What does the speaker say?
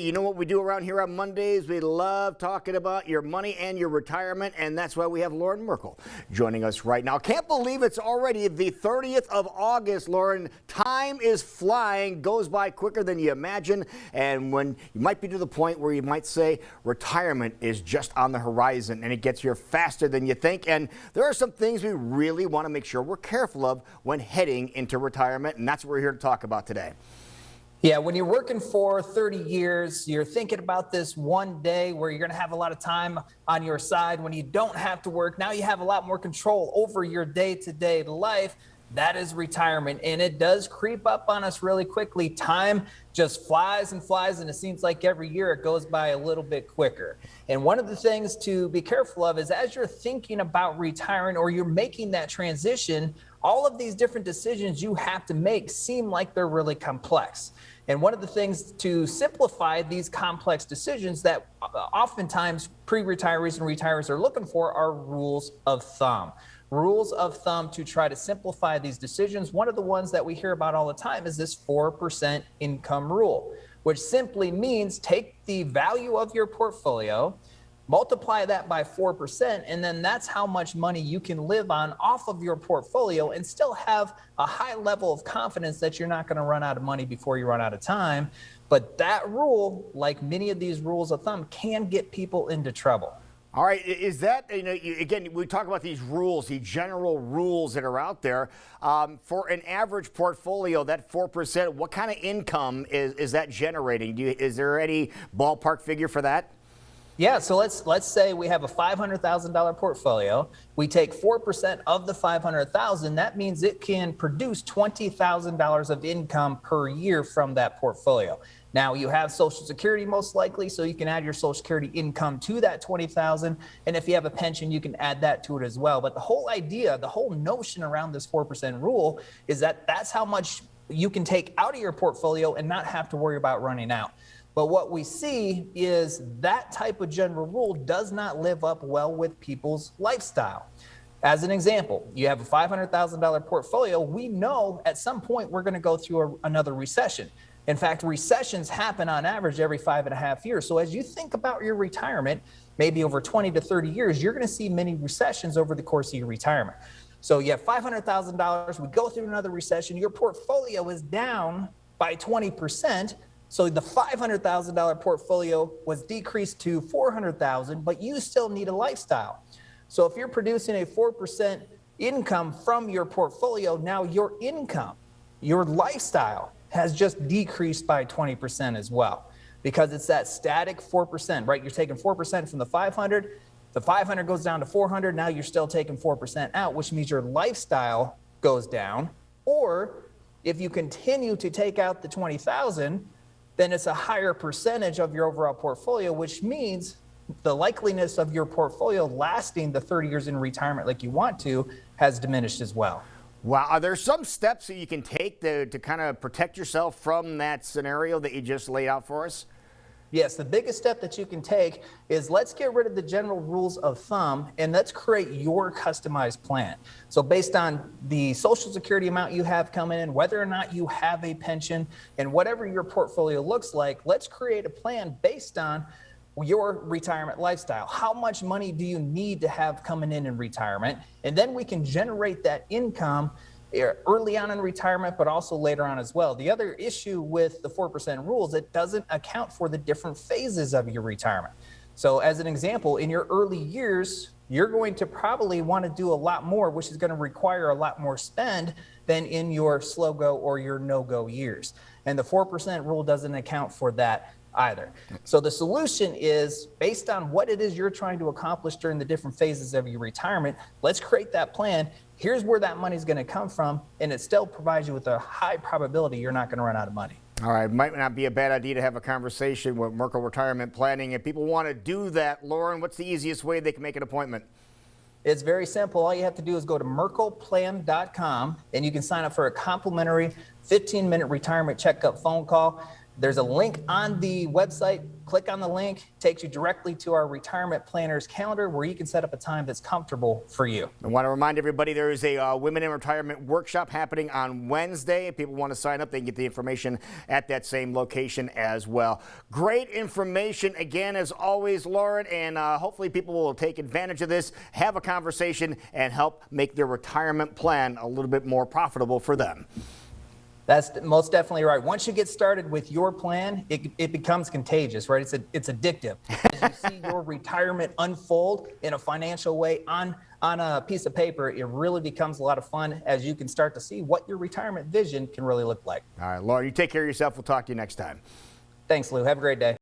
You know what we do around here on Mondays? We love talking about your money and your retirement, and that's why we have Loren Merkle joining us right now. Can't believe it's already the 30th of August, Loren. Time is flying, goes by quicker than you imagine, and when you might be to the point where you might say retirement is just on the horizon, and it gets here faster than you think, and there are some things we really want to make sure we're careful of when heading into retirement, and that's what we're here to talk about today. Yeah, when you're working for 30 years, you're thinking about this one day where you're going to have a lot of time on your side. When you don't have to work, now you have a lot more control over your day-to-day life. That is retirement, and it does creep up on us really quickly. Time just flies and flies, and it seems like every year it goes by a little bit quicker. And one of the things to be careful of is as you're thinking about retiring or you're making that transition, all of these different decisions you have to make seem like they're really complex. And one of the things to simplify these complex decisions that oftentimes pre-retirees and retirees are looking for are rules of thumb. Rules of thumb to try to simplify these decisions. One of the ones that we hear about all the time is this 4% income rule, which simply means take the value of your portfolio, multiply that by 4%, and then that's how much money you can live on off of your portfolio and still have a high level of confidence that you're not going to run out of money before you run out of time. But that rule, like many of these rules of thumb, can get people into trouble. All right, is that, again, we talk about these rules, the general rules that are out there. For an average portfolio, that 4%, what kind of income is that generating? Is there any ballpark figure for that? Yeah, so let's say we have a $500,000 portfolio. We take 4% of the $500,000. That means it can produce $20,000 of income per year from that portfolio. Now you have Social Security most likely, so you can add your Social Security income to that $20,000. And if you have a pension, you can add that to it as well. But the whole idea, the whole notion around this 4% rule is that that's how much you can take out of your portfolio and not have to worry about running out. But what we see is that type of general rule does not live up well with people's lifestyle. As an example, you have a $500,000 portfolio. We know at some point we're going to go through another recession. In fact, recessions happen on average every 5.5 years. So as you think about your retirement, maybe over 20 to 30 years, you're going to see many recessions over the course of your retirement. So you have $500,000. We go through another recession. Your portfolio is down by 20%. So the $500,000 portfolio was decreased to $400,000, but you still need a lifestyle. So if you're producing a 4% income from your portfolio, now your income, your lifestyle has just decreased by 20% as well, because it's that static 4%, right? You're taking 4% from the 500 goes down to 400. Now you're still taking 4% out, which means your lifestyle goes down. Or if you continue to take out the 20,000, then it's a higher percentage of your overall portfolio, which means the likeliness of your portfolio lasting the 30 years in retirement like you want to has diminished as well. Wow. Are there some steps that you can take to kind of protect yourself from that scenario that you just laid out for us? Yes, the biggest step that you can take is let's get rid of the general rules of thumb and let's create your customized plan. So based on the Social Security amount you have coming in, whether or not you have a pension, and whatever your portfolio looks like, let's create a plan based on your retirement lifestyle. How much money do you need to have coming in retirement? And then we can generate that income early on in retirement, but also later on as well. The other issue with the 4% rules, it doesn't account for the different phases of your retirement. So as an example, in your early years, you're going to probably want to do a lot more, which is going to require a lot more spend than in your slow go or your no go years. And the 4% rule doesn't account for that either. So the solution is based on what it is you're trying to accomplish during the different phases of your retirement. Let's create that plan. Here's where that money is going to come from, and it still provides you with a high probability you're not going to run out of money. All right, might not be a bad idea to have a conversation with Merkle Retirement Planning. If people want to do that, Loren, what's the easiest way they can make an appointment? It's very simple. All you have to do is go to merkleplan.com, and you can sign up for a complimentary 15-minute retirement checkup phone call. There's a link on the website. Click on the link, takes you directly to our retirement planner's calendar where you can set up a time that's comfortable for you. I want to remind everybody there is a Women in Retirement workshop happening on Wednesday. If people want to sign up, they can get the information at that same location as well. Great information again, as always, Loren, and hopefully people will take advantage of this, have a conversation, and help make their retirement plan a little bit more profitable for them. That's most definitely right. Once you get started with your plan, it becomes contagious, right? It's addictive. As you see your retirement unfold in a financial way on a piece of paper, it really becomes a lot of fun as you can start to see what your retirement vision can really look like. All right, Loren, you take care of yourself. We'll talk to you next time. Thanks, Lou. Have a great day.